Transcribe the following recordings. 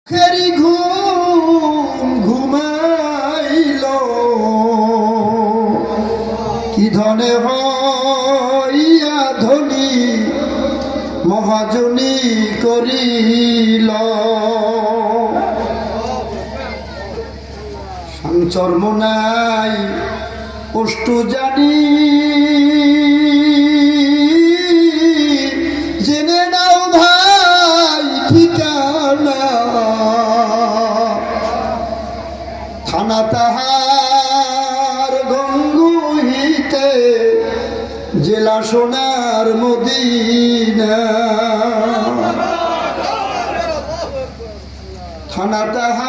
খেরি ঘুম ঘুমাইল কি ধনে হইয়া ধনী মহাজনী করিল সঞ্চর্ম নাই অষ্টু জানি জেনে নাও ভাই ঠিকানা থানা তাহার গঙ্গুহিতে জেলা সোনার মদিনা থানা তাহার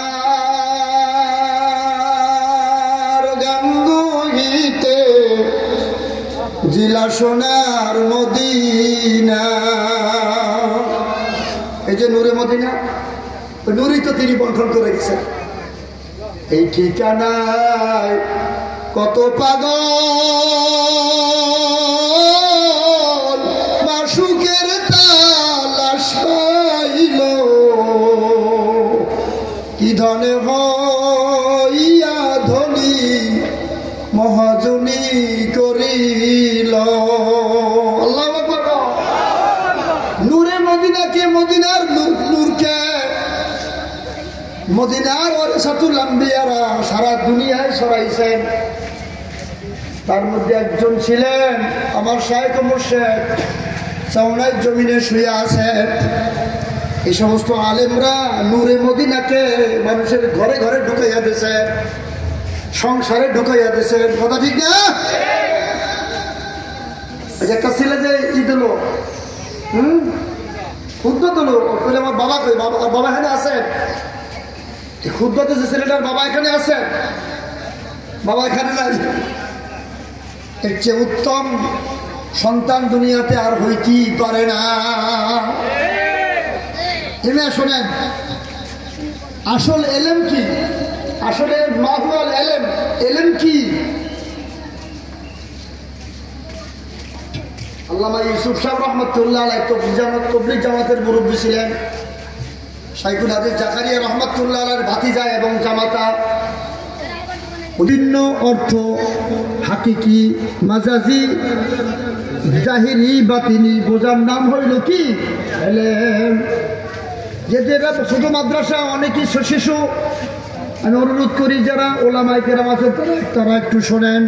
গঙ্গুহিতে জেলা সোনার মদিনা। এই যে নূরে মদিনা, নূরই তো তিনি বন্টন করে গেছেন। এই ঠিকানায় কত পাগল মাসুকের তালাশ পাইল কি ধনে হইয়া ধনী মহাজনী করিল। আল্লাহু আকবার। নূরে মদিনাকে, মদিনার নূরকে, মদিনার ওয়ারিসাতুল আম্বিয়ারা সারা দুনিয়ায় ছড়াইছেন। তার মধ্যে একজন ছিলেন আমার শায়েখ মুর্শিদ, চাওনার জমিনে শুয়ে আছেন। এই সমস্ত আলেমরা নূরে মদিনাকে মানুষের ঘরে ঘরে ঢুকাইয়া দিয়েছেন, সংসারে ঢুকাইয়া দিয়েছেন। কথা ঠিক না? একটা ছেলে যে ঈদ হলো, খুদ্দত হলো, আমার বাবা কই, বাবা এখানে আছেন? খুদ্দতে যে ছেলেটার বাবা এখানে আছে, বাবা এখানে নাই। এর চেয়ে উত্তম সন্তান দুনিয়াতে আর হইতেই পারে না। এমনি শোনেন, আসল এলেম কি? আসলে মাহুয়াল এলেম, এলেম কি? আল্লামা ইউসুফ সাহেব রহমতুল্লাহ আলাইহি তবলিগ জামাতের মুরব্বী ছিলেন। শাইখুল হাদিস জাকারিয়া রহমতুল্লাহ আলাইহির ভাতিজা এবং জামাতা। বিভিন্ন অর্থ হাকিকি, মাজাজি, জাহিরি, বাতিনি বোঝার নাম হইল কি? এলেম। যেটা ছোট মাদ্রাসা, অনেকই শিশু, আমি অনুরোধ করি যারা ওলামায়ে কেরাম আছেন তারা একটু শোনেন।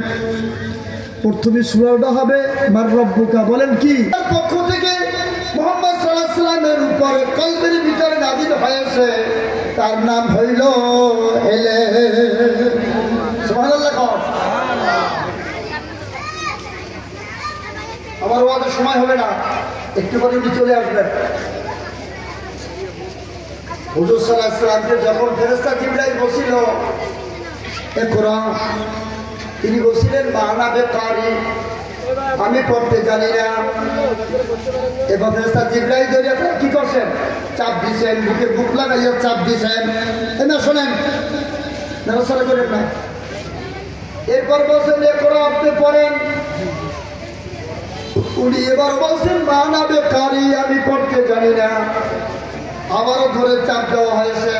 প্রথমে সূরাটা হবে মার রব্বুকা। বলেন কি? পক্ষ থেকে মুহাম্মদ সাল্লাল্লাহু আলাইহি ওয়াসাল্লামের উপরে কলবের ভিতরে নাযিল হয়েছে, তার নাম হইল এলেম। সুবহানাল্লাহ। আমার ওয়াজের সময় হবে না, একটু পরে উনি চলে আসবেন। হুজুর সাল্লাল্লাহু আলাইহি ওয়াসাল্লামকে যখন ফেরেশতা জিবরাইল বসিল ইকরা, তিনি বলছিলেন মানা বেকারি, আমি পড়তে জানি না। এবার ফেরেশতা জিবরাইল ধরে কি করছেন? চাপ দিছেন, বুকে বুক লাগাইয়া চাপ দিছেন। না শোনেন, নমস্কার করেন না। এরপর বলছেন ইকরা, আপনি পড়েন। উনি এবার বলছেন মানা বেকারি, আমি পড়তে জানি না। আবারও ধরে চাপ দেওয়া হয়েছে।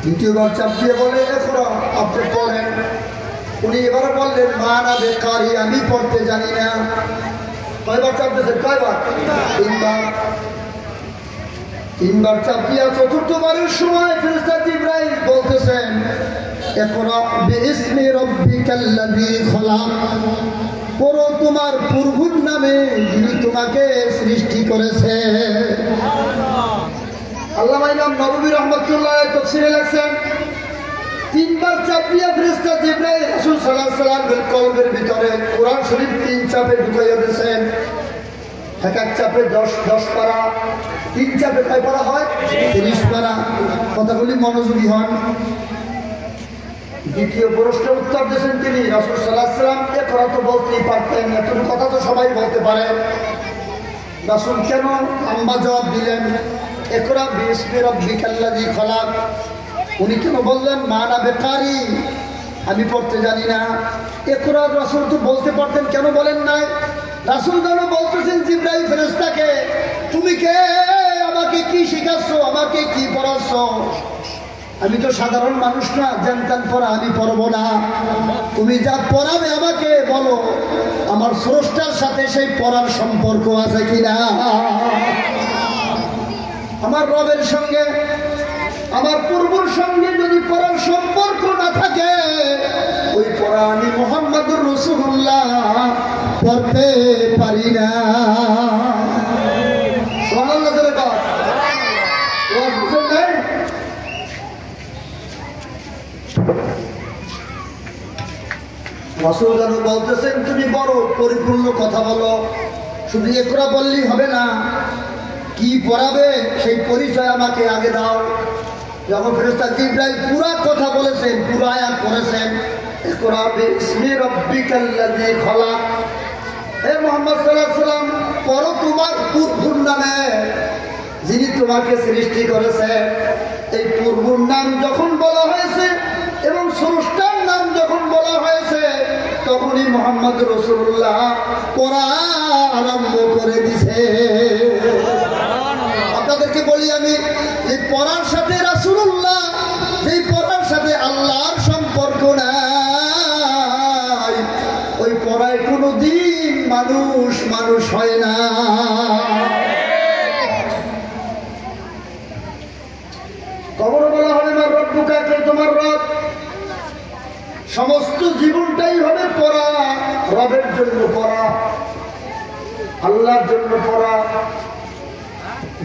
দ্বিতীয়বার চাপ দিয়ে বলে ইকরা, আপনি পড়েন। উনি এবার বললেন মানা বেকারি, আমি পড়তে জানি না। কয়বার চাপ দিয়েছেন? কয়বার? তিনবার চাপ দিয়া চতুর্থবারের সময় ফেরেশতা জিবরাইল বলতেছেন ইকরা বিইসমি রাব্বিকাল্লাযী খলাক, পড়ো তোমার প্রভুর নামে যিনি তোমাকে সৃষ্টি করেছে। আল্লামা ইমাম নববী রাহমাতুল্লাহ তাফসীরে লেখেন, তিনবার চাপ দিয়া ফেরেশতা জিবরাইল রাসূল সাল্লাল্লাহু আলাইহি ওয়াসাল্লামের কলবের ভিতরে কোরআন শরীফ 3 চাপে ঢুকাইয়া দিয়েছেন। এক এক চাপে 10 পারা, 3 চাপে কয় পারা হয়? 30 পারা। কথাগুলি মনোযোগী হন। দ্বিতীয় প্রশ্নের উত্তর দিয়েছেন তিনি রাসূল সাল্লাল্লাহু আলাইহি ওয়াসাল্লাম। ইকরা তো বলতেই পারতেন, এতটুকু কথা তো সবাই বলতে পারে। রাসূল কেন লম্বা জবাব দিলেন ইকরা বিইসমি রাব্বিকাল্লাযী খলাক? উনি কেন বললেন মানা বেকারি, আমি পড়তে জানি না? ইকরা রাসূল তো বলতে পারতেন, কেন বলেন নাই? রাসূল যেন বলতেছেন জিবরাইল ফেরেশতাকে, তুমি কে আমাকে আমাকে কি শিখাচ্ছ, আমাকে কি পড়াচ্ছ? আমি তো সাধারণ মানুষ না, জানতাম পড়া আমি পড়বো না। তুমি যা পড়াবে আমাকে বলো, আমার স্রষ্টার সাথে সেই পড়ার সম্পর্ক আছে কিনা, আমার রবের সঙ্গে আমার পূর্বর সঙ্গে যদি পড়ার সম্পর্ক না থাকে, ওই পড়া আমি মুহাম্মদুর রাসূলুল্লাহ পড়তে পারি না। সুবহানাল্লাহ জোরে বল। রাসূল যেন বলতেছেন, তুমি বড় পরিপূর্ণ কথা বলো, শুধু একরা বললেই হবে না, কি পড়াবে সেই পরিচয় আমাকে আগে দাও। যখন ফেরেশতা জিবরাইল পুরা কথা বলেছেন, পুরো আয়াত পড়েছেন, ইকরা বিসমি রাব্বিকাল্লাযী খলাক, হে মুহাম্মদ সাল্লাল্লাহু আলাইহি ওয়াসাল্লাম পড়ো তোমার পূর্বর নামে যিনি তোমাকে সৃষ্টি করেছেন। এই পূর্বর নাম যখন বলা হয়েছে এবং স্রষ্টার নাম যখন বলা হয়েছে, তখনই মুহাম্মদ রাসূলুল্লাহ পড়া আরম্ভ করে দিছে। আপনাদেরকে বলি আমি, এই পড়ার সাথে রাসূলুল্লাহ, যেই পড়ার সাথে আল্লাহর সম্পর্ক নাই, ওই পড়ায় কোনোদিন মানুষ মানুষ হয় না। কবর বলা হবে মার রব্বুকা, কে তোমার রব। সমস্ত জীবনটাই হবে পড়া, রবের জন্য পড়া, আল্লাহর জন্য পড়া।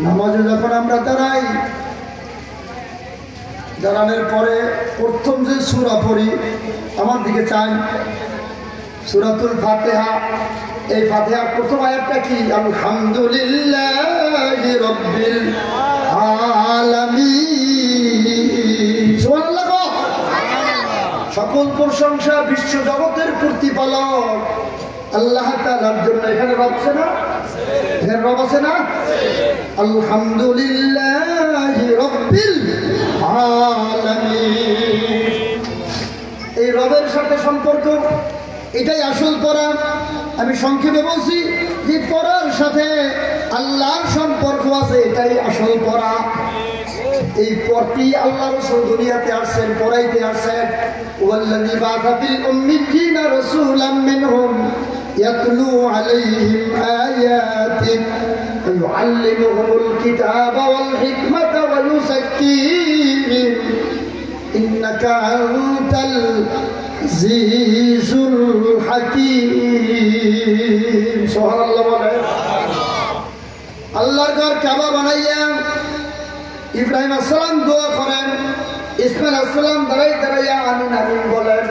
নামাজে যখন আমরা দাঁড়াই, দাঁড়ানোর পরে প্রথম যে সূরা পড়ি, আমার দিকে চাই, সূরাতুল ফাতিহা। এই ফাতিহার প্রথম আয়াতটা কি? আলহামদুলিল্লাহি রাব্বিল আলামিন। সুবহানাল্লাহ। সকল প্রশংসা বিশ্ব জগতের প্রতিপালক আল্লাহ তাআলার জন্য। এখানে রব আছে না? এখানে রব আছে না? আলহামদুলিল্লাহি রাব্বিল আলামিন। এই রবের সাথে সম্পর্ক, এটাই আসল পড়া। আমি সংক্ষেপে বলছি যে পড়ার সাথে আল্লাহর সম্পর্ক আছে, এটাই আসল পড়া। এই পড়তেই আল্লাহ রাসূল দুনিয়াতে আসছেন, পড়াইতে আসছেন। ওয়াল্লাযী বা'আসা ফিল উম্মিয়্যিনা রাসূলাম মিনহুম ইয়াতলু আলাইহিম আয়াতিহি ওয়া ইউআল্লিমুহুমুল কিতাবা ওয়াল হিকমাতা ওয়া ইউযাক্কিহিম ইন্নাকা আনতাল আজিজুল হাকীম। সুবহানাল্লাহ বলে। আল্লাহর ঘর কাবা বানাইয়া ইব্রাহিম আসসালাম দোয়া করেন, ইসমাইল আসসালাম দাঁড়াই দাঁড়াইয়া আমিন আমিন বলেন।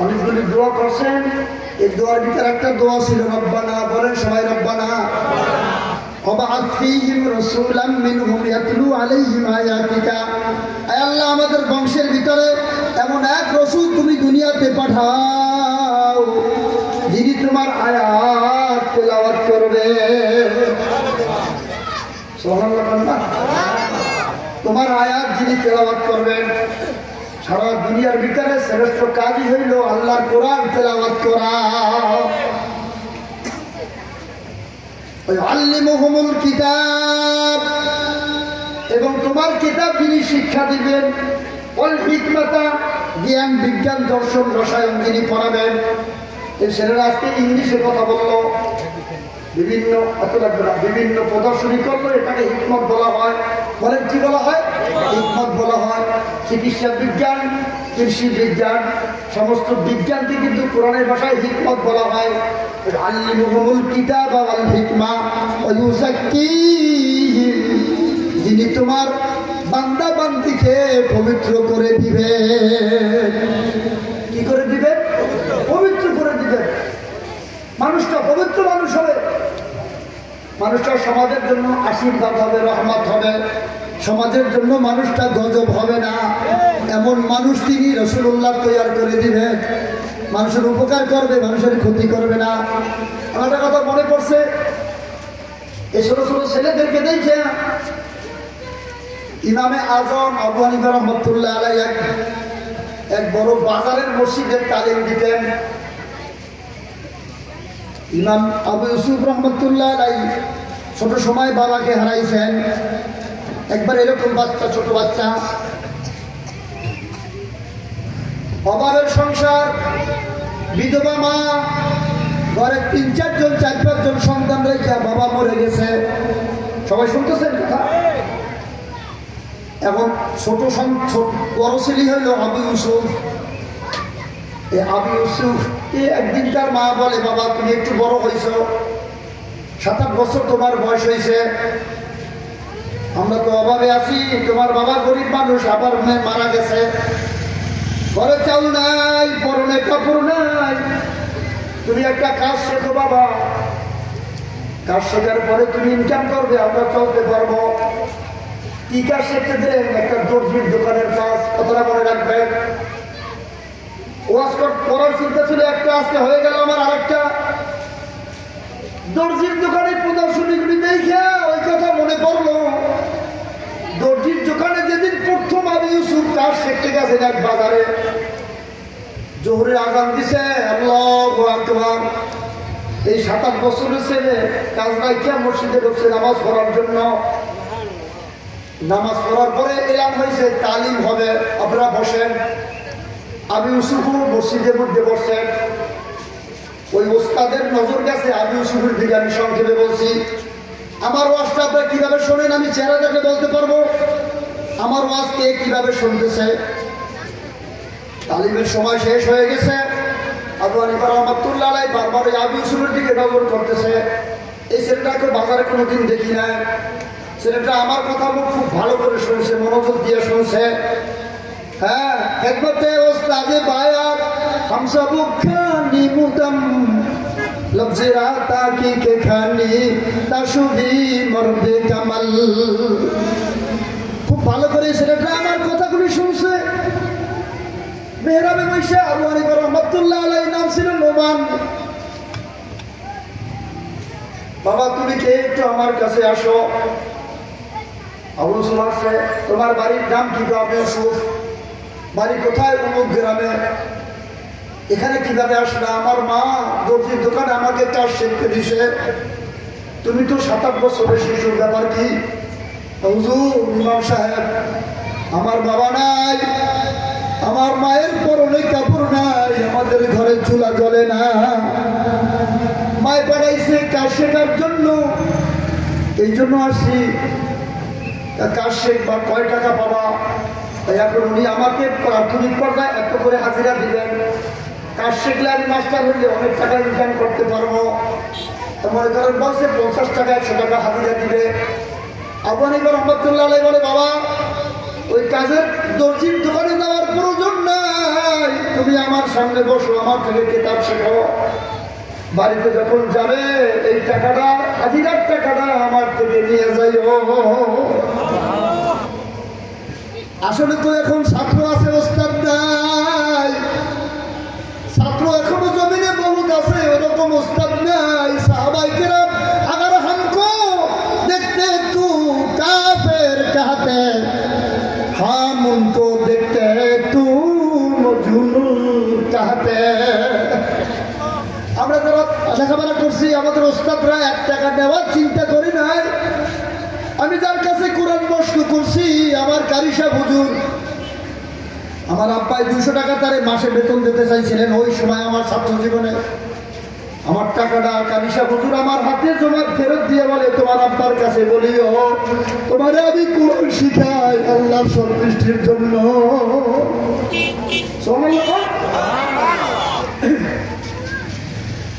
অনেকগুলি দোয়া করছেন। এই দোয়ার ভিতরে একটা দোয়া ছিল রব্বানা, বলেন সবাই রব্বানা। ওয়াবআথ ফীহিম রাসূলাম মিনহুম ইয়াতলু আলাইহিম আয়াতিকা। আয় আল্লাহ, আমাদের বংশের ভিতরে এমন এক রাসূল তুমি দুনিয়াতে পাঠাও, যিনি তোমার আয়াত তেলাওয়াত করবে। সুবহানাল্লাহ। তোমার আয়াত যিনি তেলাওয়াত করবেন। সারা দুনিয়ার ভিতরে শ্রেষ্ঠ কাজই হইল আল্লাহর কোরআন তেলাওয়াত করা। আল্লিমুহুমুল কিতাব, এবং তোমার কিতাব যিনি শিক্ষা দিবেন। ওয়াল হিকমাতা, জ্ঞান বিজ্ঞান দর্শন রসায়ন যিনি পড়াবেন। এই ছেলেরা আজকে ইংলিশে কথা বললো, বিভিন্ন প্রদর্শনী করলো, এটাকে হিকমত বলা হয়। বলেন কি বলা হয়? হিকমত বলা হয়। চিকিৎসা বিজ্ঞান, কৃষি বিজ্ঞান, সমস্ত বিজ্ঞানকে কিন্তু কোরআনের ভাষায় হিকমত বলা হয়। আল্লিমুহুমুল কিতাবা ওয়াল হিকমা ওয়া ইউযাক্কিহিম, যিনি তোমার বান্দা বান্দীকে পবিত্র করে দিবে। কি করে দিবে? পবিত্র করে দিবে। মানুষটা পবিত্র মানুষ হবে, মানুষটা সমাজের জন্য আশীর্বাদ হবে, রহমত হবে। সমাজের জন্য মানুষটা গজব হবে না, এমন মানুষ তিনি রাসূলুল্লাহ তৈরি করে দিবেন। মানুষের উপকার করবে, মানুষের ক্ষতি করবে না। আমার একটা কথা মনে পড়ছে, এই ছোট ছোট ছেলেদেরকে দেখে ইমামে আজম আবু হানিফা রাহমাতুল্লাহ আলাইহি এক বড় বাজারের মসজিদের তালিম দিতেন। ইমাম আবু ইউসুফ রহমতুল্লাহ আলাইহি ছোট সময় বাবাকে হারাইছেন। একবার এরকম বাচ্চা, ছোট বাচ্চা, অভাবের সংসার, বিধবা মা, ঘরে 3-4 জন 4-5 জন সন্তান রেখে বাবা মরে গেছে। সবাই শুনতেছেন কথা? এখন ছোট বড় ছেলে হইল আবু ইউসুফ। এই আবু ইউসুফ একদিন তার মা বলে, বাবা তুমি একটু বড় হয়েছ, 7-8 বছর তোমার বয়স হয়েছে, আমরা তো অভাবে আছি, তোমার বাবা গরিব মানুষ, আবার মেয়ে মারা গেছে, ঘরে চাল নাই, পরনে কাপড় নাই, তুমি একটা কাজ শেখো বাবা, কাজ শেখার পরে তুমি ইনকাম করবে, আমরা চলতে পারবো। কি কাজ শিখতে দিলেন? একটা দর্জির দোকানের কাজ। কতটা মনে রাখবেন? ওয়াজ করার চিন্তা ছিল একটা, আজকে হয়ে গেল আমার আরেকটা। দর্জির দোকানের প্রদর্শনীগুলি দেখে ওই কথা মনে পড়লো। দর্জির দোকানে যেদিন প্রথম আবু ইউসুফ কাজ শিখতে গেছেন এক বাজারে, জোহরের আজান দিছে, আল্লাহু আকবার। এই 7-8 বছরের ছেলে কাজ রাইখা মসজিদে ঢুকছে নামাজ পড়ার জন্য। নামাজ পড়ার পরে এলান হয়েছে তালিম হবে, আপনারা বসেন। আবু ইউসুফ মসজিদের মধ্যে বসছেন। ওই ওস্তাদের নজর গেছে আবু ইউসুফের দিকে। আমি সংক্ষেপে বলছি, আমার ওয়াজটা আপনারা কিভাবে শোনেন আমি চেহারা দেখে বলতে পারবো আমার ওয়াজ কে কিভাবে শুনতেছে। তালিমের সময় শেষ হয়ে গেছে। আবু হানিফা রাহমাতুল্লাহ আলাইহি বারবার আবু ইউসুফের দিকে নজর করতেছে। এই ছেলেটাকে বাজারে কোনোদিন দেখি না। ছেলেটা আমার কথা মুখ খুব ভালো করে শুনছে, মনোযোগ দিয়ে শুনছে। হ্যাঁ, একবারে ওস্তাদে বায়াত হামসা বুখানি মুদম লফজে রাতা কি কে খানি তাশুবি মর্দে কামাল। খুব ভালো করে ছেলেটা আমার কথাগুলি শুনছে। মেহরাবে বৈশা আবু হানিফা রাহমাতুল্লাহ আলাইহি নাম ছিল নোমান। বাবা তুমি কে, একটু আমার কাছে আসো। আবু ইউসুফ আসছে, তোমার বাড়ির নাম কি? আবু ইউসুফ। বাড়ি কোথায়? অমুক গ্রামে। এখানে কিভাবে আসলে? আমার মা দর্জির দোকানে আমাকে কাজ শিখতে দিছে। তুমি তো 7-8 বছরের শিশুর, ব্যাপার কি? হুজুর, ইমাম সাহেব, আমার বাবা নাই, আমার মায়ের পরনে কাপড় নাই, আমাদের ঘরে চুলা জ্বলে না, মায় পাঠাইছে কাজ শেখার জন্য, এই জন্য আসি। কাজ শেখবা, কয় টাকা পাবা? এখন উনি আমাকে প্রাথমিক পর্যায়ে এত করে হাজিরা দিবেন। কাজ শিখলে আমি মাস্টার হইলে অনেক টাকা ইনকাম করতে পারবো। মনে করেন বলছে 50 টাকা 100 টাকা হাজিরা দিবে। আবু হানিফা রাহমাতুল্লাহ আলাইহি বলে, বাবা ওই কাজের দর্জির দোকানে যাওয়ার প্রয়োজন নাই, তুমি আমার সামনে বসো, আমার থেকে কিতাব শেখো। বাড়িতে যখন যাবে এই টাকাটা, হাজিরার টাকাটা আমার থেকে নিয়ে যাইও। আসলে তো এখন ছাত্র আছে, ওস্তাদ নাই। ছাত্র এখনো জমিনে বহুত আছে, ওরকম ওস্তাদ নাই। সাহাবায়ে কেরাম আগার হামকো দেখতে তু কাফের কাহতে, হাম উनको দেখতে তু মজনুন কাহতে। আমরা যারা লেখাপড়া করছি, আমাদের ওস্তাদরা 1 টাকা নেওয়ার চিন্তা করি নাই। আমি যার কাছে কোরআন বর্ষ করছি, আমার কারি সাহেব হুজুর, আমার আব্বাই 200 টাকা তারে মাসে বেতন দিতে চাইছিলেন। ওই সময় আমার ছাত্র জীবনে আমার টাকাটা কারি সাহেব হুজুর আমার হাতে জমা ফেরত দিয়ে বলে, তোমার আব্বার কাছে বলিও তোমারে আমি কোরআন শিখাই আল্লাহর সন্তুষ্টির জন্য।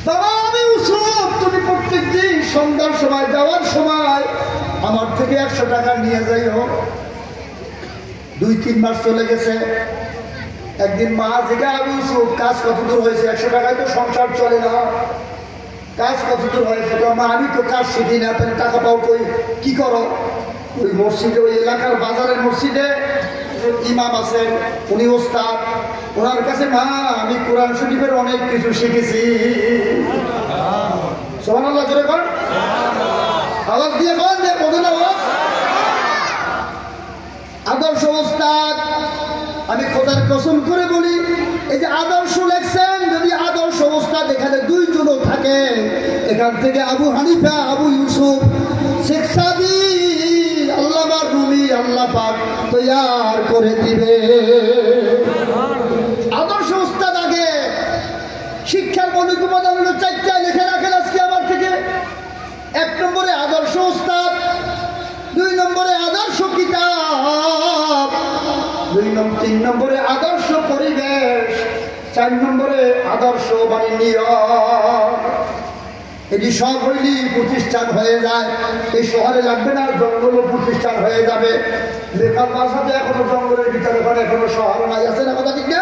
বাবা আমি ইউসুফ, তুমি প্রত্যেক দিন সন্ধ্যার সময় যাওয়ার সময় আমার থেকে 100 টাকা নিয়ে যাইও। 2-3 মাস চলে গেছে। একদিন মা জিজ্ঞাসা, আবু ইউসুফ কাজ কত দূর হয়েছে? 100 টাকায় তো সংসার চলে না, কাজ কত দূর হয়েছে? মা আমি তো কাজ শিখি না, তাহলে টাকা পাও কই, কি করো? ওই মসজিদে, ওই এলাকার বাজারের মসজিদে ইমাম আছেন, উনি ওস্তাদ, ওনার কাছে মা আমি কোরআন শরীফের অনেক কিছু শিখেছি। সুবহানাল্লাহ, জোরে কর, আওয়াজ দিয়ে বল, বোঝেন আওয়াজ। আদর্শ ওস্তাদ, আমি খোদার কসম করে বলি, এই যে আদর্শ লেখছেন, যদি আদর্শ ওস্তাদ এখানে 2 জনও থাকে, এখান থেকে আবু হানিফা, আবু ইউসুফ, শেখ সাদি, আল্লামা রুমি, আল্লাহ পাক তৈয়ার করে দিবে। আদর্শ উস্তাদ আগে শিক্ষার মৌলিক উপাদান হলো চারটা, লিখে রাখেন আজকে আমার থেকে। 1 নম্বরে আদর্শ উস্তাদ, 2 নম্বরে আদর্শ কিতাব, 3 নম্বরে আদর্শ পরিবেশ, 4 নম্বরে আদর্শ নিয়ম। এটি সব হইলি প্রতিষ্ঠান হয়ে যায়। এই শহরে লাগবে না, জঙ্গলও প্রতিষ্ঠান হয়ে যাবে। লেখার ভাষাতে এখনো জঙ্গলের ভিতরে ঘরে এখনো শহর নাই, আছে না কথা ঠিক না?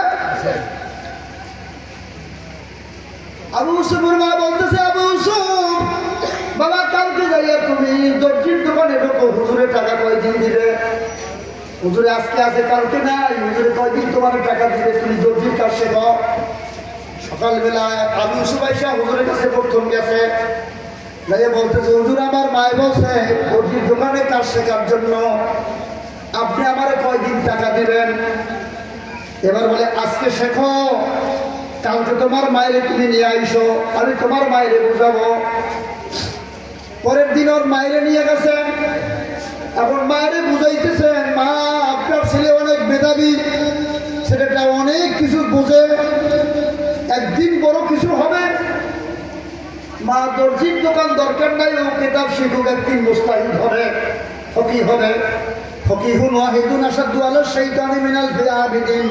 আবু ইউসুফের মা বলতেছে, আবু ইউসুফ বাবা কালকে যাইয়া তুমি দর্জির দোকানে ঢোকো, হুজুরের টাকা কয়দিন দিবে? হুজুরে আজকে আছে কালকে নাই, হুজুরে কয়দিন তোমার টাকা দিবে, তুমি দর্জির কাজ শেখো। সকালবেলায় আবু ইউসুফ আইসা হুজুরের কাছে প্রথম গেছে, যাইয়া বলতেছে, হুজুর আমার মায় বলছে দর্জির দোকানে কাজ শেখার জন্য, আপনি আমার কয়দিন টাকা দিবেন? এবার বলে আজকে শেখো, কালকে তোমার মায়েরে তুমি নিয়ে আইসো, আমি তোমার মায়েরে বুঝাবো। পরের দিন ওর মায়েরে নিয়ে গেছেন, এখন মায়েরে বুঝাইতেছেন, মা আপনার ছেলে অনেক মেধাবী, ছেলেটা অনেক কিছু বোঝে, একদিন বড় কিছু হবে। মা দর্জির দোকান দরকার নাই, ও কিতাব শিখুক, একদিন মুস্তাহিদ হবে, ফকি হবে। ফকিহুন ওয়াহিদুন আসাদু আলা শাইতানি মিনাল আবিদিন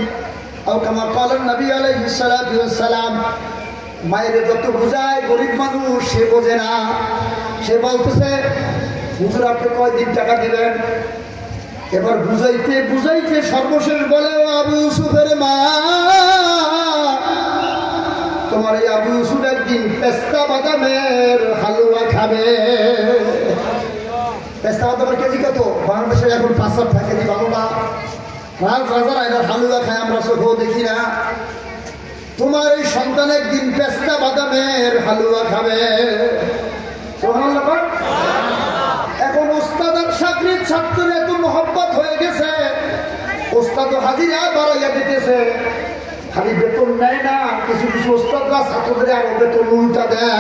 আও কামা ক্বালা নবী আলাইহিস সালাতু ওয়াস সালাম। মায়ের যত বুঝায় গরিব মানুষ সে বোঝে না। সে বলতেছে, হুজুর আপনি কয়দিন টাকা দিবেন? এবার বুঝাইতে বুঝাইতে সর্বশেষ বলে, ও আবু ইউসুফের মা, তোমার এই আবু ইউসুফ একদিন পেস্তা বাদামের হালুয়া খাবে। পেস্তা বাদামের কেজি কত? বাংলাদেশে এখন 5 টাকা কেজি, ভালো না? হালুয়া খায় আমরা চোখেও দেখি না। তোমার এই সন্তান একদিন পেস্তা বাদামের হালুয়া খাবে। এখন ওস্তাদ আর চাকরির ছাত্রের এত মহব্বত হয়ে গেছে, ওস্তাদ হাজিরা বাড়াইয়া দিতেছে, খালি বেতন নেয় না, কিছু কিছু ওস্তাদরা ছাত্রদের আরো বেতন উল্টা দেয়।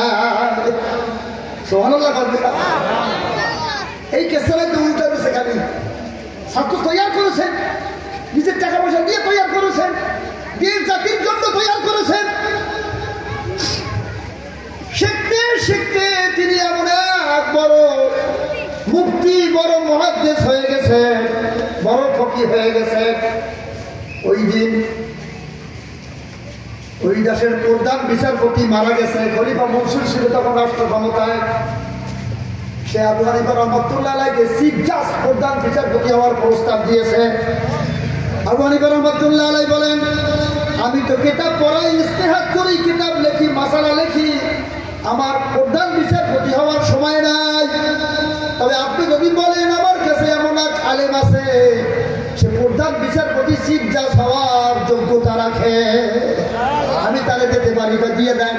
এই কেসেরা তো উল্টা দিচ্ছে, খালি ছাত্র তৈরি করেছেন, নিজের টাকা পয়সা দিয়ে তৈরি করেছেন, দিন জাতির জন্য তৈরি করেছেন। শিখতে শিখতে তিনি এমন এক বড় মুফতি, বড় মুহাদ্দিস হয়ে গেছে, বড় ফকিহ হয়ে গেছে। ওই দিন ওই দেশের প্রধান বিচারপতি মারা গেছে, খলিফা মনসুর ছিল তখন রাষ্ট্র ক্ষমতায়। সে আবু হানিফা রাহমাতুল্লাহ আলাইহিকে চিফ জাজ, প্রধান বিচারপতি হওয়ার প্রস্তাব দিয়েছে। আবু হানিফা রাহমাতুল্লাহ আলাইহি বলেন, আমি তো কিতাব পড়াই, ইজতিহাদ করি, কিতাব লেখি, মাসালা লেখি, আমার প্রধান বিচারপতি হওয়ার সময় নাই। তবে আপনি যদি বলেন আমার কাছে এমন এক আলেম আছে, সে প্রধান বিচারপতি চিফ জাজ হওয়ার যোগ্যতা রাখে, আমি তারে দিতে পারি, দিয়ে দেন।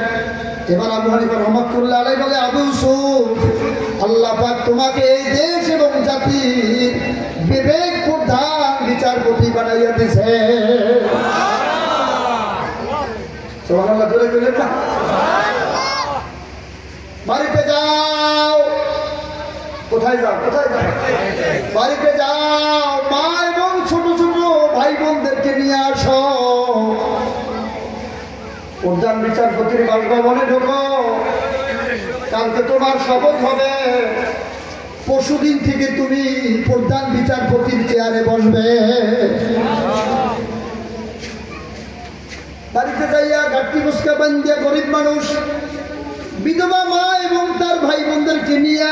এবার আবু হানিফা রাহমাতুল্লাহ আলাইহি বলে, আবু ইউসুফ আল্লাহ পাক তোমাকে এই দেশ এবং জাতির বিবেক প্রধান বিচারপতি বানাইয়া দিছে। সুবহানাল্লাহ, জোরে জোরে না। বাড়িতে যাও। কোথায় যাও? কোথায় যাও? বাড়িতে যাও, মা এবং ছোট ছোট ভাই বোনদেরকে নিয়ে আসো। প্রধান বিচারপতির বাসভবনে ঢোকো। কালকে তোমার শপথ হবে, পরশুদিন থেকে তুমি প্রধান বিচারপতির চেয়ারে বসবে। বাড়িতে যাইয়া গাঠি মুসকা বান্ধিয়া গরিব মানুষ, বিধবা মা এবং তার ভাই বোনদেরকে নিয়ে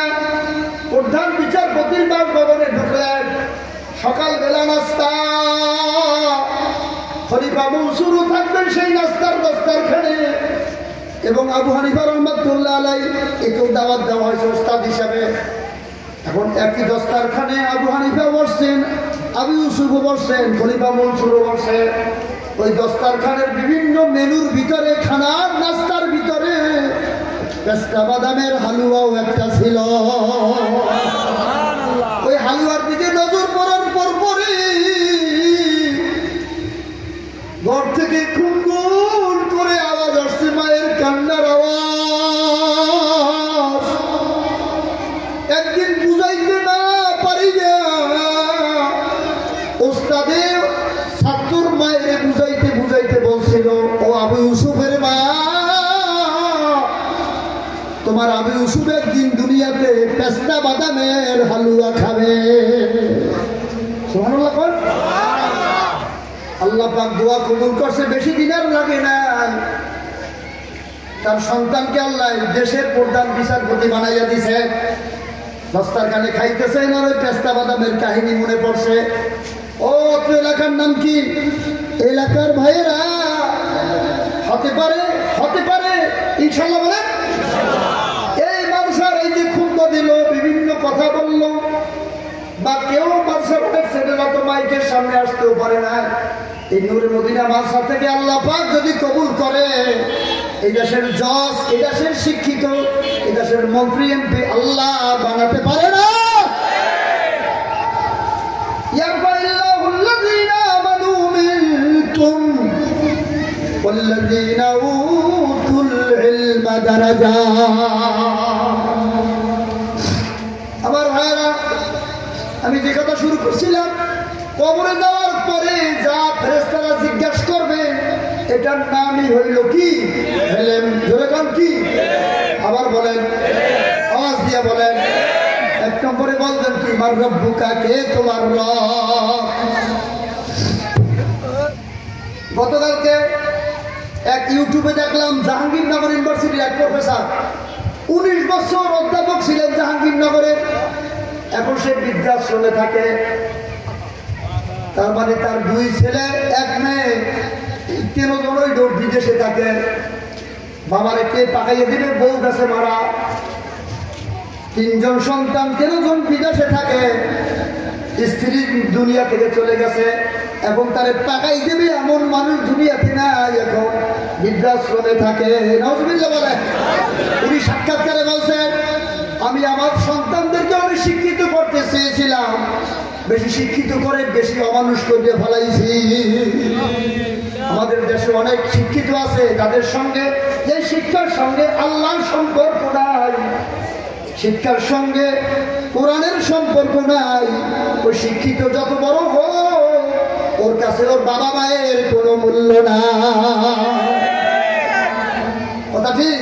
প্রধান বিচারপতির বাসভবনে ঢুকলেন। সকালবেলা নাস্তা, খলিফা মনসুরও থাকবেন সেই নাস্তার দস্তারখানে, এবং আবু হানিফা রাহমাতুল্লাহ আলাইহি একেও দাওয়াত দেওয়া হয়েছে ওস্তাদ হিসাবে। এখন একই দস্তারখানে আবু হানিফা বসছেন, আবু ইউসুফও বসছেন, খলিফা মনসুরও বসছে। ওই দস্তারখানের বিভিন্ন মেনুর ভিতরে, খানার নাস্তার ভিতরে পেস্তা বাদামের হালুয়াও একটা ছিল। ওই হালুয়ার দিকে নজর পড়ার পরপরই ঘর থেকে খুনখুন করে আওয়াজ আসছে, মায়ের কান্নার আওয়াজ। একদিন বুঝাইতে না পারি না বাদে ছাত্র মায়ের বুঝাইতে বুঝাইতে বলছিল, ও আবু ইউসুফের মা, তোমার আবু ইউসুফ একদিন দুনিয়াতে পেস্তা বাদামের হালুয়া খাবে। সুবহানাল্লাহ। কোন আল্লাহ পাক দোয়া কবুল করছে, বেশি দিন আর লাগে না। তার সন্তানকে আল্লাহ দেশের প্রধান বিচারপতি বানাইয়া দিছে। রাস্তার কানে খাইতেছেন আর ওই পেস্তা বাদামের কাহিনী মনে পড়ছে। ও এলাকার নাম কি? এলাকার ভাইয়েরা, হতে পারে ইনশাল্লাহ বলে এই মাদ্রাসার এই যে খুতবা দিল, বিভিন্ন কথা বললো, বা কেউ মাদ্রাসার অনেক ছেলেরা তো মাইকের সামনে আসতেও পারে না। এই নূরে মদিনা মাদ্রাসা থেকে আল্লাহ পাক যদি কবুল করে, এই দেশের জজ, এই দেশের শিক্ষিত, এই দেশের মন্ত্রী এমপি আল্লাহ বানাতে পারে না। والذين أوتوا العلم درجات। আমার ভাইরা, আমি যে কথা শুরু করছিলাম, কবরে যাওয়ার পরে যা ফেরেশতারা জিজ্ঞাসা করবে এটার নামই হইল কি? ইলম। জোরে কোন কি? আবার বলেন, আওয়াজ দিয়ে বলেন। এক নম্বরে বলবেন কি? মার রব্বুকা, কে তোমার রব। গতকালকে এক ইউটিউবে দেখলাম, জাহাঙ্গীরনগর ইউনিভার্সিটির এক প্রফেসর 19 বছর অধ্যাপক ছিলেন জাহাঙ্গীরনগরে, এখন সে বৃদ্ধাশ্রমে থাকে। তার মানে তার 2 ছেলে 1 মেয়ে, 13 জনই বিদেশে থাকে। বাবারে কে পাকাইয়ে দিবে, বউ গেছে মারা। 3 জন সন্তান, 13 জন বিদেশে থাকে। স্ত্রী দুনিয়া থেকে চলে গেছে, এবং তারে পাকাই দেবে এমন মানুষ দুনিয়াতে নাই, এখন বৃদ্ধাশ্রমে থাকে। নাউজুবিল্লাহ বলে। উনি সাক্ষাৎকারে বলছেন, আমি আমার সন্তানদেরকে অনেক শিক্ষিত করতে চেয়েছিলাম, বেশি শিক্ষিত করে বেশি অমানুষ করে ফেলাইছি। আমাদের দেশে অনেক শিক্ষিত আছে, তাদের সঙ্গে যে শিক্ষার সঙ্গে আল্লাহর সম্পর্ক নাই, শিক্ষার সঙ্গে কোরআনের সম্পর্ক নাই, ওই শিক্ষিত যত বড় হোক, ওর কাছে ওর বাবা মায়ের কোনো মূল্য না। কথা ঠিক?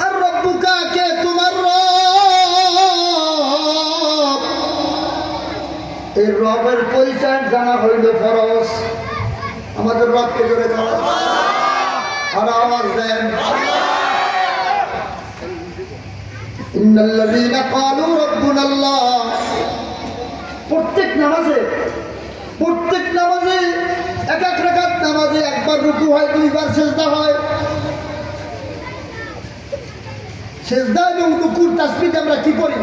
আর রব্বুকা, কে তোমার রব। এই রবের পরিচয় জানা হইল ফরজ। আমাদের রবকে জোরে করা আর আওয়াজ দেন। ইন্নাল্লাযীনা ক্বালু রাব্বুনাল্লাহ। প্রত্যেক নামাজে এক এক রাকাত নামাজে একবার রুকু হয়, 2 বার সিজদা হয়। সিজদা এবং রুকুর তাসবিহ আমরা কি করি?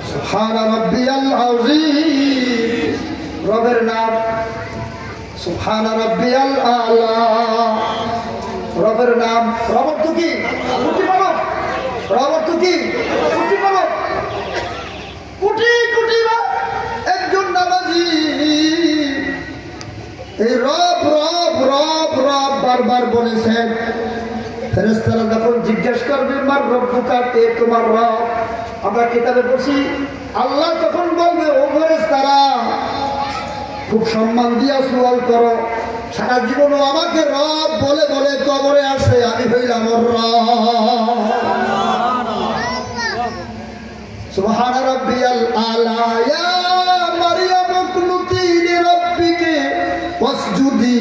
সুবহানা রাব্বিয়াল আযীম, রবের নাম। সুবহানা রাব্বিয়াল আলা, রবের নাম। রব অর্থ কি? কোটি মানব। রব অর্থ কি? কোটি মানব। কোটি কোটি একজন নামাজি এই রব রব রব রব বারবার বলেছেন। ফেরেশতারা যখন জিজ্ঞেস করবে, মার রব্বুকা, কে তোমার রব। আমরা কিতাবে পড়ছি, আল্লাহ তখন বলবে, ও ফেরেশতারা, খুব সম্মান দিয়া সওয়াল করো। সারা জীবনও আমাকে রব বলে বলে কবরে আসে, আমি হইলাম ওর রব। সুবহান রাব্বিয়াল আলা। ইয়া মারইয়াম কুনুতি লিরাব্বিকি ওয়াসজুদি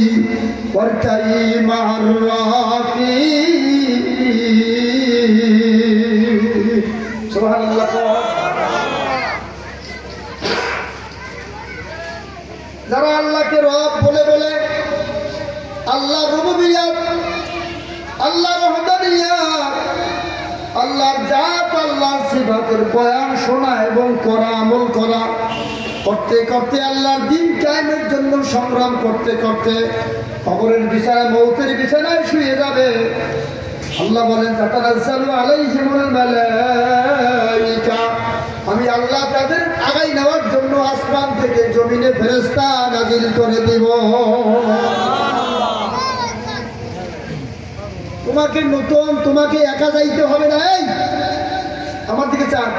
ওয়ারকাই মা'আর রাকিঈন। সুবহানাল্লাহ। যারা আল্লাহকে রব বলে বলে আল্লাহর রুবুবিয়্যাত, আল্লাহর ওয়াহদানিয়্যাত, আল্লাহর জাত, আল্লাহর সিফাতের বয়ান শোনা এবং করা, আমল করা করতে করতে, আল্লাহর দ্বীন কায়েমের জন্য সংগ্রাম করতে করতে কবরের বিছানায়, মৌতের বিছানায় শুয়ে যাবে। আল্লাহ বলেন, তাতানাজ্জালু আলাইহিমুল মালায়েকা, আমি আল্লাহ তাদের আগাই নেওয়ার জন্য আসমান থেকে জমিনে ফেরেশতা নাজিল করে দেব। তোমাকে একা যাইতে হবে না। এই আমার দিকে চান,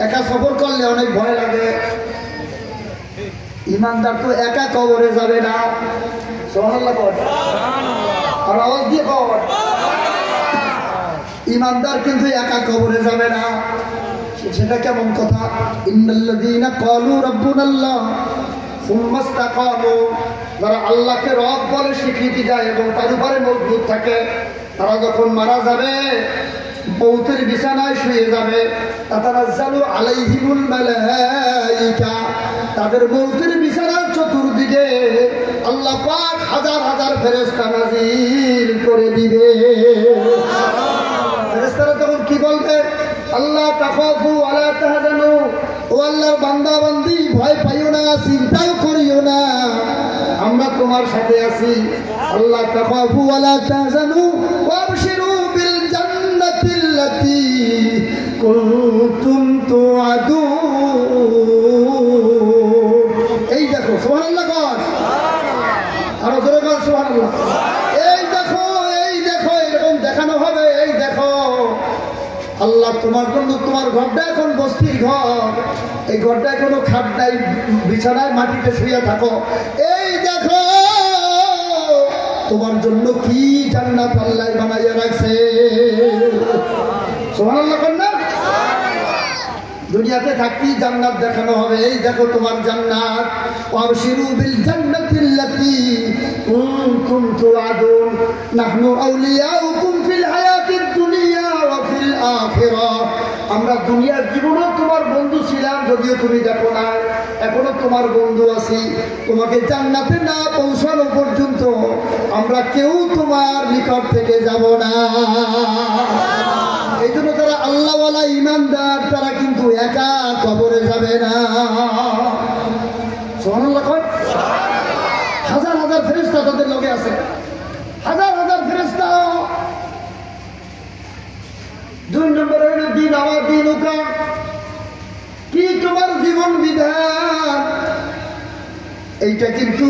একা সফর করলে অনেক ভয় লাগে। ইমানদার তো একা কবরে যাবে না। সুবহানাল্লাহ বল, আর আওয়াজ দিয়ে বল। ইমানদার কিন্তু একা কবরে যাবে না। সেটা কেমন কথা? ইন্নাল্লাযীনা ক্বালু রাব্বুনাল্লাহ সুম্মা ইসতাকামু, যারা আল্লাহকে রব বলে স্বীকৃতি দেয় এবং তার উপরে মজবুত থাকে, তারা যখন মারা যাবে, মৌতের বিছানায় শুয়ে যাবে, তাতানাজ্জালু আলাইহিমুল মালায়েকা, তাদের মৌতের বিছানার চতুর্দিকে আল্লাহ পাক হাজার হাজার ফেরেশতা নাযিল করে দিবে। ফেরেশতারা তখন কি বলবে? আল্লাহ তাখাফু ওয়ালা তাহজানু, ও আল্লাহর বান্দা বান্দি, ভয় পাইও না, চিন্তাও করিও না, আমরা তোমার সাথে আছি। আল্লাহ তাখাফু ওয়ালা তাহজানু ওয়াবশিরু বিল জান্নাতিল্লাতী কুনতুম তুআদুন। এই দেখো, সুবহানাল্লাহ কর, আরো জোরে কর সুবহানাল্লাহ। এই দেখো, এই দেখো, এরকম দেখানো হবে। এই দেখো, আল্লাহ তোমার জন্য, তোমার ঘরটা এখন বস্তির ঘর, এই ঘরটায় কোনো খাট নাই, বিছানায় মাটিতে শুয়ে থাকো। এই দেখো তোমার জন্য কি জান্নাত আল্লাহ বানাইয়া রাখছে। সুবহানাল্লাহ কর না? দুনিয়াতে থাকতেই জান্নাত দেখানো হবে। এই দেখো তোমার জান্নাত। ওয়াবশিরু বিল জান্নাতিল্লাতী কুনতুম তুআদুন, নাহনু আউলিয়াউকুম ফিল হায়াতিদ দুনিয়া ওয়া ফিল আখিরাহ। আমরা দুনিয়ার জীবনেও তোমার বন্ধু ছিলাম, যদিও তুমি দেখো না, এখনো তোমার বন্ধু আছি। তোমাকে জান্নাতে না পৌঁছানো পর্যন্ত আমরা কেউ তোমার নিকট থেকে যাব না। এই জন্য তারা আল্লাহওয়ালা ইমানদার, তারা কিন্তু একা কবরে যাবে না। সুবহানাল্লাহ কর। হাজার হাজার ফেরেশতা তাদের লগে আছে, হাজার হাজার ফেরেশতা। দুই নম্বরে হলো দিন আমার দিন উকা, কি তোমার জীবন বিধান। এইটা কিন্তু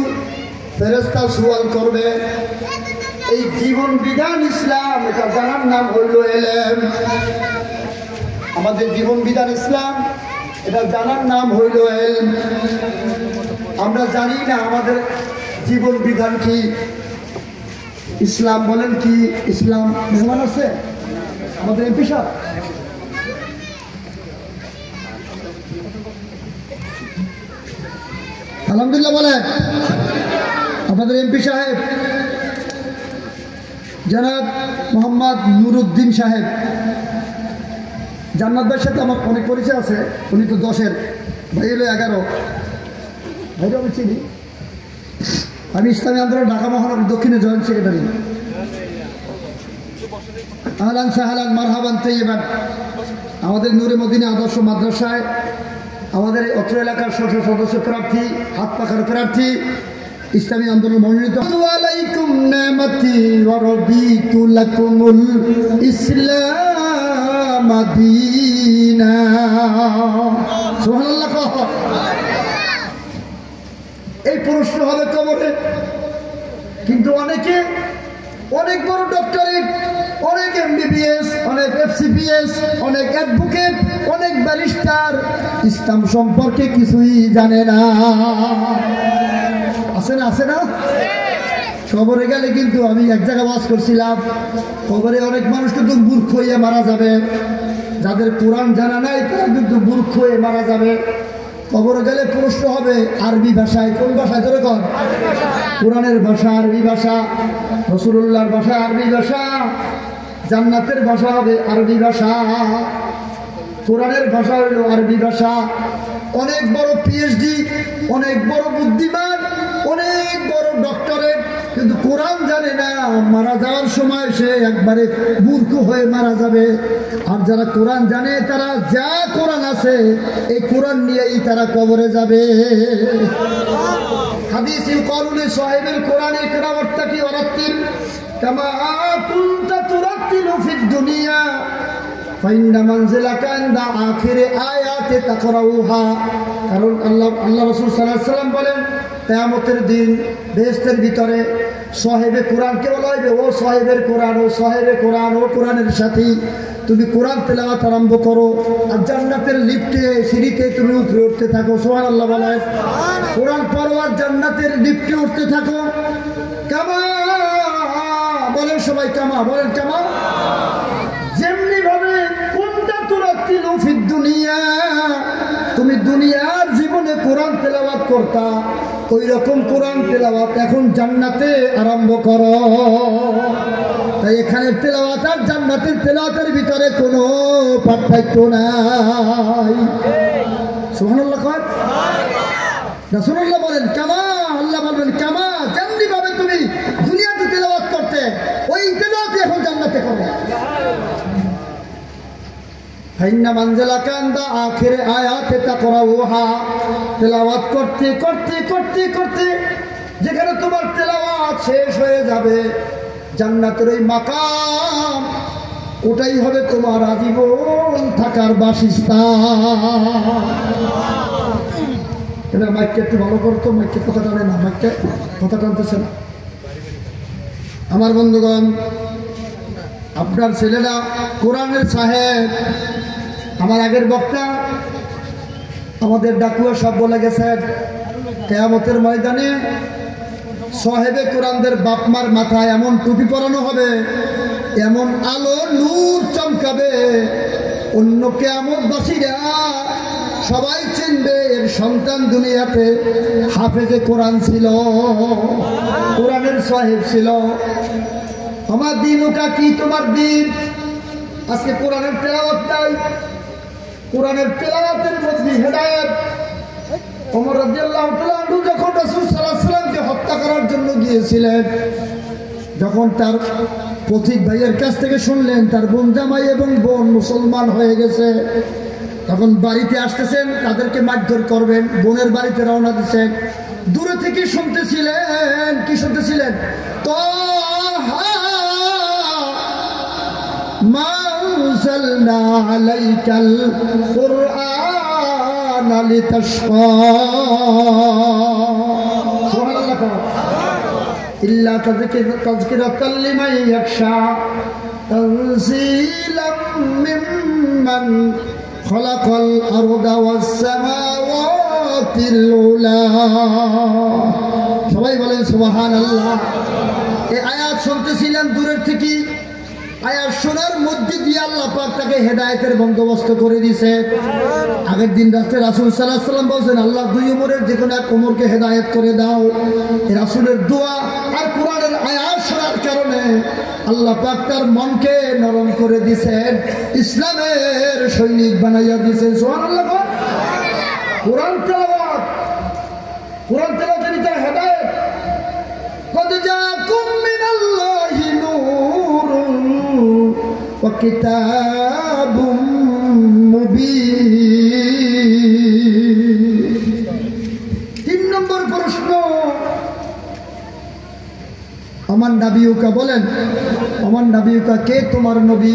ফেরেশতা সওয়াল করবে। এই জীবন বিধান ইসলাম, এটা জানার নাম হইল এলেম। আমাদের জীবন বিধান ইসলাম, এটা জানার নাম হইল এলম। আমরা জানি না আমাদের জীবন বিধান কি। ইসলাম বলেন কি? ইসলাম মেহমান আছে আমাদের এমপি সাহেব, আলহামদুলিল্লাহ বলেন। আমাদের এমপি সাহেব জনাব মোহাম্মদ নুরুদ্দিন সাহেব, জান্নাত ভাইয়ের সাথে আমার অনেক পরিচয় আছে। উনি তো 10-এর, ভাই হলো 11। ভাইটা আমি চিনি। আমি ইসলামী আন্দোলন ঢাকা মহানগর দক্ষিণে জয়েন্ট সেক্রেটারি। আহলান সাহলান মারহাবান তাইয়্যিবান। আমাদের নূরে মদিনা আদর্শ মাদ্রাসায় আমাদের অত্র এলাকার সদস্য প্রার্থী, হাত পাখার প্রার্থী, ইসলামী আন্দোলন মনোনীত। আলাইকুম নিয়ামতি ওয়া রাদিতু লাকুমুল ইসলাম দীনা। সুবহানাল্লাহ। এই প্রশ্ন হবে কবরে। কিন্তু অনেকে অনেক বড় ডক্টরেট, অনেক এমবিবিএস, অনেক এফসিপিএস, অনেক অ্যাডভোকেট, অনেক ব্যারিস্টার, ইসলাম সম্পর্কে কিছুই জানে না। আছে না? আছে না? কবরে গেলে কিন্তু আমি এক জায়গায় ওয়াজ করছিলাম, কবরে অনেক মানুষ কিন্তু মূর্খ হয়ে মারা যাবে। যাদের কোরআন জানা নাই তারা কিন্তু মূর্খ হয়ে মারা যাবে। কবরে গেলে প্রশ্ন হবে আরবি ভাষায়। কোন ভাষায়? ধরে কর। কোরআনের ভাষা আরবি ভাষা, রাসূলুল্লাহর ভাষা আরবি ভাষা, জান্নাতের ভাষা হবে আরবি ভাষা, কোরআনের ভাষা হলো আরবি ভাষা। অনেক বড় পিএইচডি, অনেক বড় বুদ্ধিমান, অনেক বড় ডক্টরেট, কিন্তু কোরআন জানে না। মারা যাওয়ার সময় সে একবারে মূর্খ হয়ে মারা যাবে। আর যারা কোরআন জানে তারা যা কোরআন আছে এই কোরআন নিয়েই তারা কবরে যাবে। হাদিস ইউকালু সাহিবুল কোরআন ইকরা ওয়াত্তাকি ওয়ারাত্তিল কামা কুনতা তুরাত্তিলু ফিদ দুনিয়া ফাইন্না মানজিলাকা ইনদা আখিরি আয়াতি তাকরাউহা। কারণ আল্লাহ রাসূল সাল্লাল্লাহু আলাইহি ওয়াসাল্লাম বলেন, কিয়ামতের দিন বেহেশতের ভিতরে সাহেবে কোরআনকে বলা হবে, ও সাহেবের কোরআন, ও সাহেবে কোরআন, ও কোরআনের সাথী। তুমি কোরআন তেলাওয়াত আরম্ভ করো, আর জান্নাতের লিফটে সিঁড়িতে তুমি উপরে উঠতে থাকো। সুবহানাল্লাহ বলেন। কোরআন পড়ো আর জান্নাতের লিফটে উঠতে থাকো। কামা বলেন সবাই, কামা বলেন, কামা। যেমনি ভাবে কোনটা তুরাতিলু ফিদ দুনিয়া, তুমি দুনিয়ার জীবনে কোরআন তেলাওয়াত করতা, ওই রকম কোরআন তেলাওয়াত এখন জান্নাতে আরম্ভ করো। তাই এখানে তেলাওয়াত আর জান্নাতের তেলাওয়াতের ভিতরে কোনো পার্থক্য নাই। সুবহানাল্লাহ কয়, রাসূলুল্লাহ বলেন কামা, আল্লাহ বলবেন কামা। যেমনি ভাবে তুমি দুনিয়াতে তেলাওয়াত করতে, ওই তেলাওয়াত এখন জান্নাতে করো। ফাইন্না মানজিলাকা ইনদা আখির আয়াতে তাকরাউহা, তেলাওয়াত করতে করতে করতে করতে যেখানে তোমার তেলাওয়াত শেষ হয়ে যাবে, জান্নাতের ওই মাকাম, ওটাই হবে তোমার আজীবন থাকার বাসস্থান। এটা মাইকটা একটু ভালো করতো, মাইকটা কথা টানে না, মাইকটা কথা টানতেছে না। আমার বন্ধুগণ, আপনার ছেলেরা কোরআনের সাহেব, আমার আগের বক্তা আমাদের ডাকুয়া সব বলে গেছেন, কিয়ামতের ময়দানে সাহেবে কোরআনদের বাপমার মাথায় এমন টুপি পরানো হবে, এমন আলো নূর চমকাবে, অন্য কিয়ামতবাসীরা সবাই চিনবে এর সন্তান দুনিয়াতে হাফেজে কোরআন ছিল, কোরআনের সাহেব ছিল। আমার দিন ওটা কি, তোমার দিন আজকে কোরআনের তেলাওয়াত নাই, কোরআনের তেলাওয়াতের মধ্যে হেদায়েত। ওমর রাদিয়াল্লাহু তাআলা আনহু যখন রাসূল সাল্লাল্লাহু আলাইহি ওয়াসাল্লামকে হত্যা করার জন্য গিয়েছিলেন, যখন তার পথিক ভাইয়ের কাছ থেকে শুনলেন তার বোন জামাই এবং বোন মুসলমান হয়ে গেছে, তখন বাড়িতে আসতেছেন, তাদেরকে মারধর করবেন, বোনের বাড়িতে রওনা দিচ্ছেন। দূরে থেকে শুনতেছিলেন, কি শুনতেছিলেন? তাহা মা আনজালনা আলাইকাল কুরআন লিতাশকা, সুবহানাল্লাহ, ইল্লা তাযকিরাতাল লিমান ইয়াখশা তানজিলাম মিম্মান খালাকাল আরদা ওয়াস সামাওয়াতিল উলা। সবাই বলেন সুবহানাল্লাহ। এই আয়াত শুনতেছিলেন দূরের থেকে, আয়াত শোনার মধ্যে দিয়ে আল্লাহ পাক তাকে হেদায়েতের বন্দোবস্ত করে দিয়েছে। আগের দিন রাতে রাসূল সাল্লাল্লাহু আলাইহি ওয়াসাল্লাম বলেন, আল্লাহ দুই ওমরের যে কোনো এক ওমরকে হেদায়েত করে দাও। এই রাসূলের দোয়া আর কোরআনের আয়াত শোনার কারণে আল্লাহ পাক তার মনকে নরম করে দিয়েছেন, ইসলামের সৈনিক বানাইয়া দিয়েছেন। সুবহানাল্লাহ। কোরআন তেলাওয়াত, কোরআন তেলাওয়াতের তার হেদায়েত। কদ জাকুম মিনাল্লাহি নূরুন ওয়া কিতাবুম মুবিন। 3 নম্বর প্রশ্ন, আমার নবীকা বলেন, আমার নবীকা কে? তোমার নবী।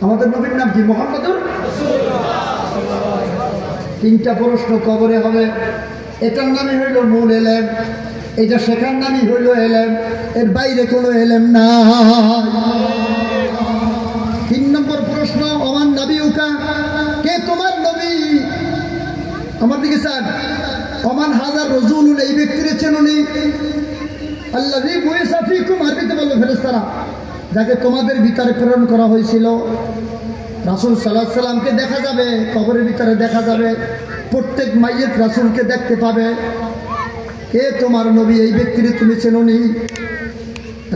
আমাদের নবীর নাম কি? মুহাম্মদুর রাসূলুল্লাহ। 3টা প্রশ্ন কবরে হবে। এটার নামই হইল মূল এলেম, এটা শেখার নামই হইল এলেম, এর বাইরে কোনো এলেম না। 3 নম্বর প্রশ্ন, আমার নবীকা কে? তোমার নবী। আমার দিকে স্যার, ওমান হাজার রাসূলুন, এই ব্যক্তিরে চেনুনি? আল্লাযী বুইসা ফীকুম, আরবিতে বলল ফেরেশতারা, যাকে তোমাদের ভিতরে প্রেরণ করা হয়েছিল। রাসূল সাল্লাল্লাহু আলাইহি সাল্লামকে দেখা যাবে, কবরের ভিতরে দেখা যাবে, প্রত্যেক মাইয়িত রাসূলকে দেখতে পাবে। কে তোমার নবী? এই ব্যক্তিরে তুমি চেনোনি?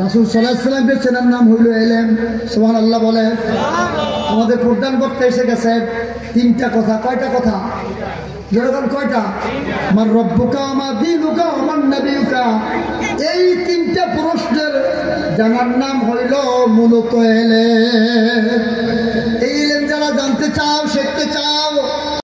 রাসূল সাল্লাল্লাহু আলাইহি সাল্লামকে চেনার নাম হইল ইলম। সুবহানাল্লাহ বলে। আমাদের প্রধান বক্তা এসে গেছে, 3টা কথা। কয়টা কথা? যেরকম কয়টা? আমার রব্বুকা, আমার দীনুকা, আমার নবীকা। এই 3টা প্রশ্নের জানার নাম হইল মূলত ইলম। এই ইলম যারা জানতে চাও, শিখতে চাও,